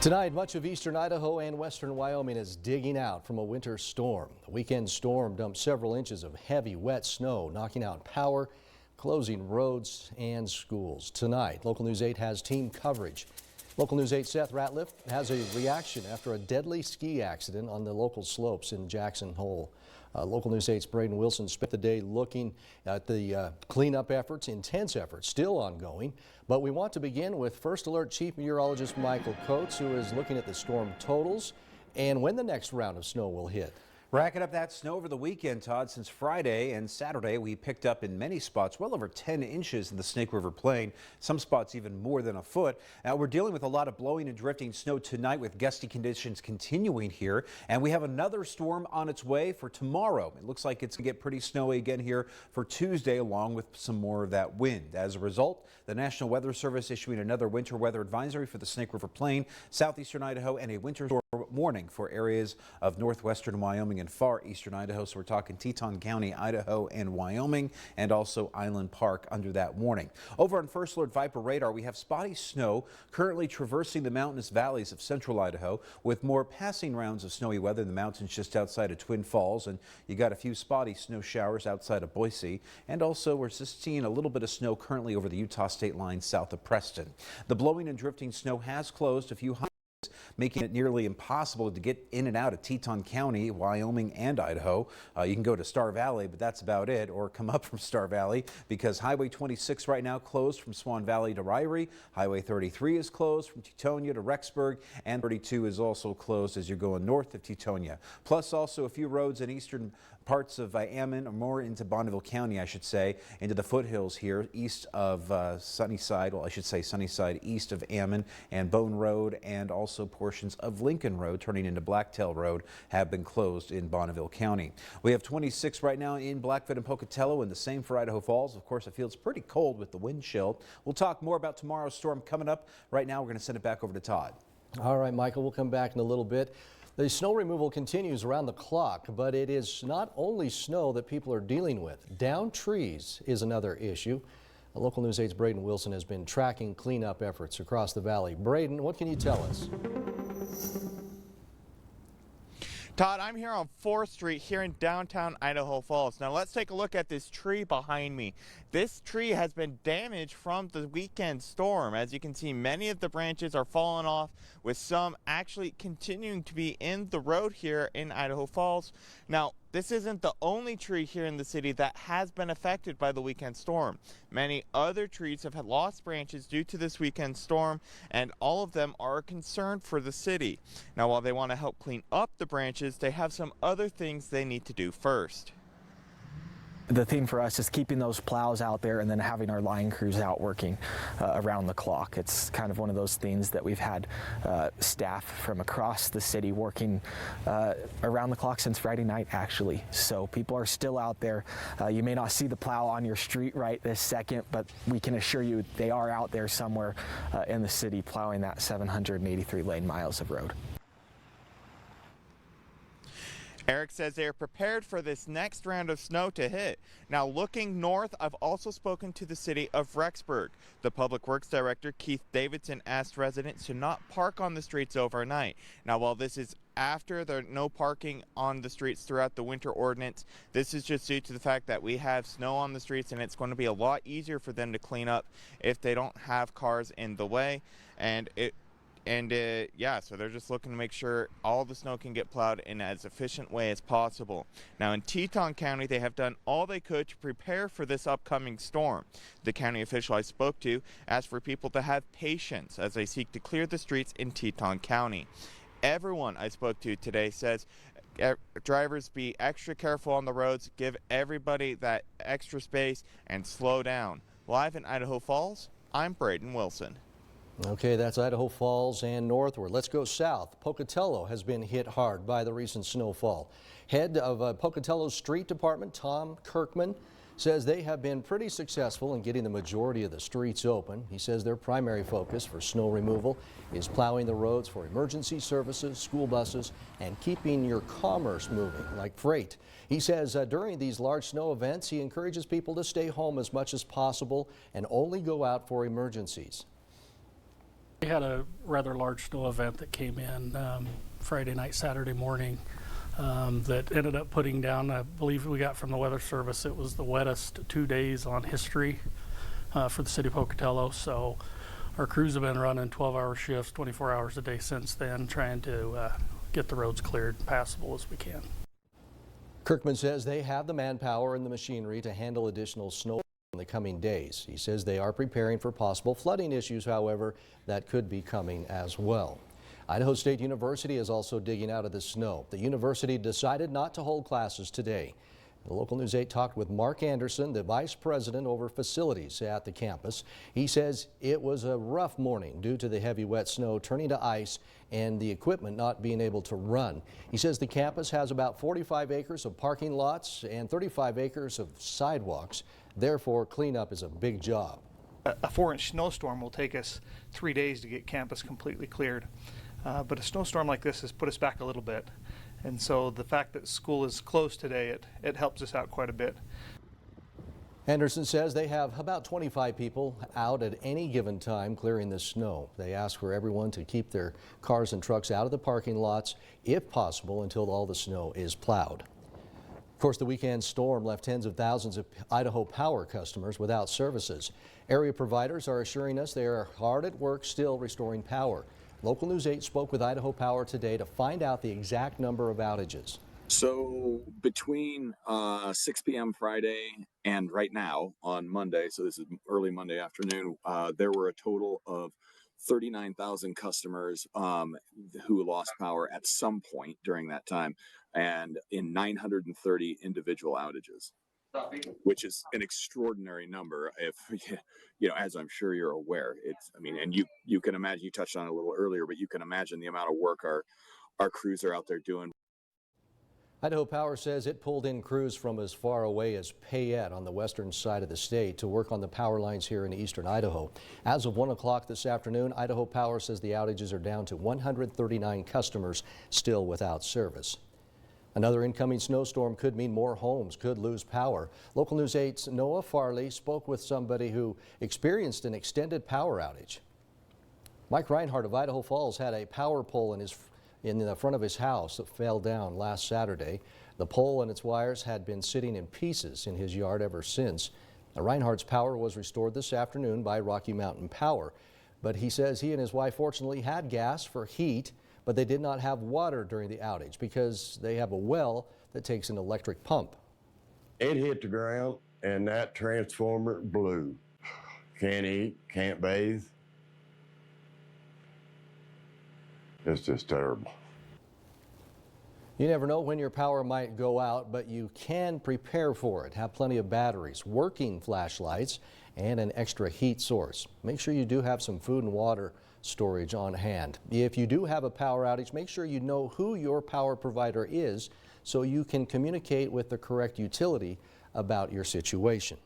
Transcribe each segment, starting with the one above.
Tonight, much of eastern Idaho and western Wyoming is digging out from a winter storm. The weekend storm dumped several inches of heavy, wet snow, knocking out power, closing roads and schools. Tonight, Local News 8 has team coverage. Local News 8's Seth Ratliff has a reaction after a deadly ski accident on the local slopes in Jackson Hole. Local News 8's Braden Wilson spent the day looking at the cleanup efforts, intense efforts still ongoing. But we want to begin with First Alert Chief Meteorologist Michael Coates, who is looking at the storm totals and when the next round of snow will hit. Racking up that snow over the weekend, Todd. Since Friday and Saturday, we picked up in many spots well over 10 inches in the Snake River Plain, some spots even more than a foot. Now, we're dealing with a lot of blowing and drifting snow tonight with gusty conditions continuing here, and we have another storm on its way for tomorrow. It looks like it's going to get pretty snowy again here for Tuesday, along with some more of that wind. As a result, the National Weather Service issuing another winter weather advisory for the Snake River Plain, southeastern Idaho, and a winter storm warning for areas of northwestern Wyoming and far eastern Idaho. So we're talking Teton County, Idaho, and Wyoming, and also Island Park under that warning. Over on First Alert Viper radar, we have spotty snow currently traversing the mountainous valleys of central Idaho, with more passing rounds of snowy weather in the mountains just outside of Twin Falls, and you got a few spotty snow showers outside of Boise, and also we're just seeing a little bit of snow currently over the Utah state line south of Preston. The blowing and drifting snow has closed a few making it nearly impossible to get in and out of Teton County, Wyoming, and Idaho. You can go to Star Valley, but that's about it, or come up from Star Valley, because Highway 26 right now closed from Swan Valley to Ryrie. Highway 33 is closed from Teutonia to Rexburg, and 32 is also closed as you're going north of Teutonia. Plus also a few roads in eastern parts of Ammon, or more into Bonneville County, I should say, into the foothills here east of Sunnyside, well, I should say Sunnyside east of Ammon, and Bone Road, and also portions of Lincoln Road turning into Blacktail Road have been closed in Bonneville County. We have 26 right now in Blackfoot and Pocatello, and the same for Idaho Falls. Of course, it feels pretty cold with the wind chill. We'll talk more about tomorrow's storm coming up. Right now, we're going to send it back over to Todd. All right, Michael, we'll come back in a little bit. The snow removal continues around the clock, but it is not only snow that people are dealing with. Downed trees is another issue. Local News 8's Braden Wilson has been tracking cleanup efforts across the valley. Braden, what can you tell us? Todd, I'm here on 4th Street here in downtown Idaho Falls. Now let's take a look at this tree behind me. This tree has been damaged from the weekend storm. As you can see, many of the branches are falling off, with some actually continuing to be in the road here in Idaho Falls. Now, this isn't the only tree here in the city that has been affected by the weekend storm. Many other trees have had lost branches due to this weekend storm, and all of them are a concern for the city. Now, while they want to help clean up the branches, they have some other things they need to do first. The theme for us is keeping those plows out there and then having our line crews out working around the clock. It's kind of one of those things that we've had staff from across the city working around the clock since Friday night, actually. So people are still out there. You may not see the plow on your street right this second, but we can assure you they are out there somewhere in the city plowing that 783 lane miles of road. Eric says they are prepared for this next round of snow to hit. Now, looking north, I've also spoken to the city of Rexburg. The Public Works Director, Keith Davidson, asked residents to not park on the streets overnight. Now, while this is after the no parking on the streets throughout the winter ordinance, this is just due to the fact that we have snow on the streets, and it's going to be a lot easier for them to clean up if they don't have cars in the way. So they're just looking to make sure all the snow can get plowed in as efficient way as possible. Now, in Teton County, they have done all they could to prepare for this upcoming storm. The county official I spoke to asked for people to have patience as they seek to clear the streets in Teton County. Everyone I spoke to today says drivers be extra careful on the roads, give everybody that extra space, and slow down. Live in Idaho Falls, I'm Braden Wilson. Okay, that's Idaho Falls and northward. Let's go south. Pocatello has been hit hard by the recent snowfall. Head of Pocatello's Street Department, Tom Kirkman, says they have been pretty successful in getting the majority of the streets open. He says their primary focus for snow removal is plowing the roads for emergency services, school buses, and keeping your commerce moving, like freight. He says during these large snow events, he encourages people to stay home as much as possible and only go out for emergencies. We had a rather large snow event that came in Friday night, Saturday morning that ended up putting down, I believe we got from the Weather Service, it was the wettest 2 days on history for the city of Pocatello. So our crews have been running 12-hour shifts, 24 hours a day since then, trying to get the roads cleared and passable as we can. Kirkman says they have the manpower and the machinery to handle additional snow in the coming days. He says they are preparing for possible flooding issues, however, that could be coming as well. Idaho State University is also digging out of the snow. The university decided not to hold classes today. The Local News 8 talked with Mark Anderson, the vice president over facilities at the campus. He says it was a rough morning due to the heavy wet snow turning to ice and the equipment not being able to run. He says the campus has about 45 acres of parking lots and 35 acres of sidewalks. Therefore, cleanup is a big job. A 4-inch snowstorm will take us 3 days to get campus completely cleared. But a snowstorm like this has put us back a little bit. And so the fact that school is closed today, it helps us out quite a bit. Anderson says they have about 25 people out at any given time clearing the snow. They ask for everyone to keep their cars and trucks out of the parking lots, if possible, until all the snow is plowed. Of course, the weekend storm left tens of thousands of Idaho Power customers without services. Area providers are assuring us they are hard at work still restoring power. Local News 8 spoke with Idaho Power today to find out the exact number of outages. So between 6 p.m. Friday and right now on Monday, so this is early Monday afternoon, there were a total of 39,000 customers who lost power at some point during that time, and in 930 individual outages, which is an extraordinary number. If you know, as I'm sure you're aware, it's, I mean, and you can imagine, you touched on it a little earlier, but you can imagine the amount of work our crews are out there doing. Idaho Power says it pulled in crews from as far away as Payette on the western side of the state to work on the power lines here in eastern Idaho. As of 1 o'clock this afternoon, Idaho Power says the outages are down to 139 customers still without service. Another incoming snowstorm could mean more homes could lose power. Local News 8's Noah Farley spoke with somebody who experienced an extended power outage. Mike Reinhardt of Idaho Falls had a power pole in the front of his house that fell down last Saturday. The pole and its wires had been sitting in pieces in his yard ever since. Now, Reinhardt's power was restored this afternoon by Rocky Mountain Power, but he says he and his wife fortunately had gas for heat, but they did not have water during the outage because they have a well that takes an electric pump. It hit the ground and that transformer blew. Can't eat, can't bathe. It's just terrible. You never know when your power might go out, but you can prepare for it. Have plenty of batteries, working flashlights, and an extra heat source. Make sure you do have some food and water storage on hand. If you do have a power outage, make sure you know who your power provider is so you can communicate with the correct utility about your situation.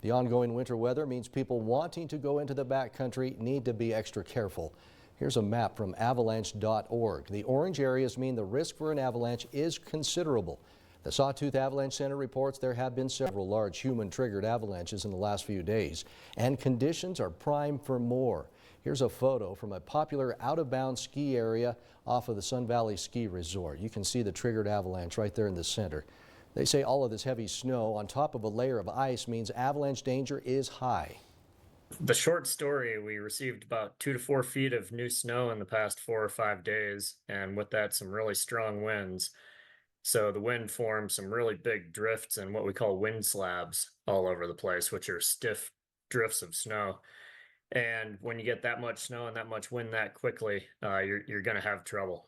The ongoing winter weather means people wanting to go into the backcountry need to be extra careful. Here's a map from avalanche.org. The orange areas mean the risk for an avalanche is considerable. The Sawtooth Avalanche Center reports there have been several large human-triggered avalanches in the last few days, and conditions are prime for more. Here's a photo from a popular out-of-bounds ski area off of the Sun Valley Ski Resort. You can see the triggered avalanche right there in the center. They say all of this heavy snow on top of a layer of ice means avalanche danger is high. The short story, we received about 2 to 4 feet of new snow in the past 4 or 5 days, and with that, some really strong winds. So the wind formed some really big drifts and what we call wind slabs all over the place, which are stiff drifts of snow. And when you get that much snow and that much wind that quickly, you're going to have trouble.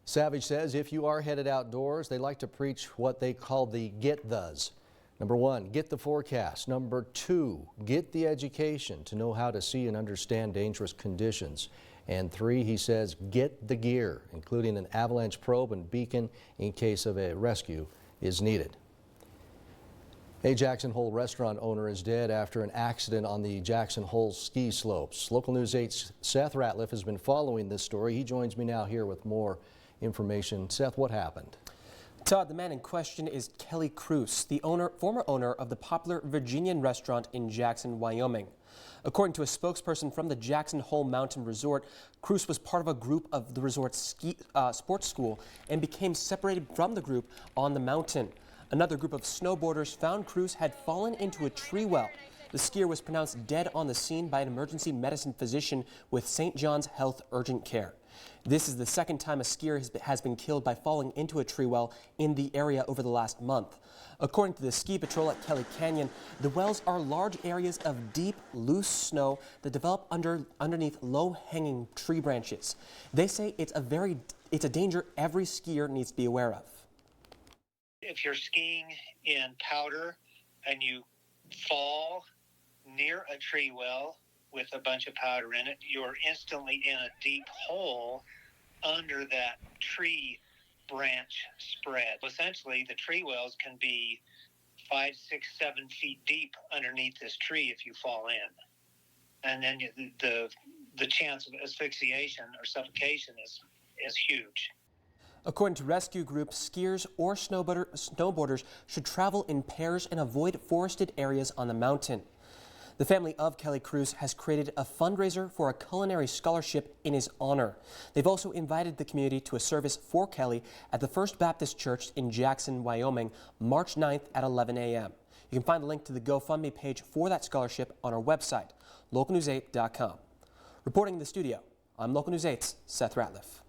Savage says if you are headed outdoors, they like to preach what they call the get-thus. Number 1, get the forecast. Number 2, get the education to know how to see and understand dangerous conditions. And 3, he says, get the gear, including an avalanche probe and beacon in case of a rescue is needed. A Jackson Hole restaurant owner is dead after an accident on the Jackson Hole ski slopes. Local News 8's Seth Ratliff has been following this story. He joins me now here with more information. Seth, what happened? Todd, the man in question is Kelly Cruz, the former owner of the popular Virginian restaurant in Jackson, Wyoming. According to a spokesperson from the Jackson Hole Mountain Resort, Cruz was part of a group of the resort's sports school and became separated from the group on the mountain. Another group of snowboarders found Cruz had fallen into a tree well. The skier was pronounced dead on the scene by an emergency medicine physician with St. John's Health Urgent Care. This is the second time a skier has been killed by falling into a tree well in the area over the last month. According to the ski patrol at Kelly Canyon, the wells are large areas of deep, loose snow that develop underneath low-hanging tree branches. They say it's a danger every skier needs to be aware of. If you're skiing in powder and you fall near a tree well with a bunch of powder in it, you're instantly in a deep hole under that tree branch spread. Essentially, the tree wells can be 5, 6, 7 feet deep underneath this tree if you fall in. And then the chance of asphyxiation or suffocation is huge. According to rescue groups, skiers or snowboarders should travel in pairs and avoid forested areas on the mountain. The family of Kelly Cruz has created a fundraiser for a culinary scholarship in his honor. They've also invited the community to a service for Kelly at the First Baptist Church in Jackson, Wyoming, March 9th at 11 a.m. You can find the link to the GoFundMe page for that scholarship on our website, localnews8.com. Reporting in the studio, I'm Local News 8's Seth Ratliff.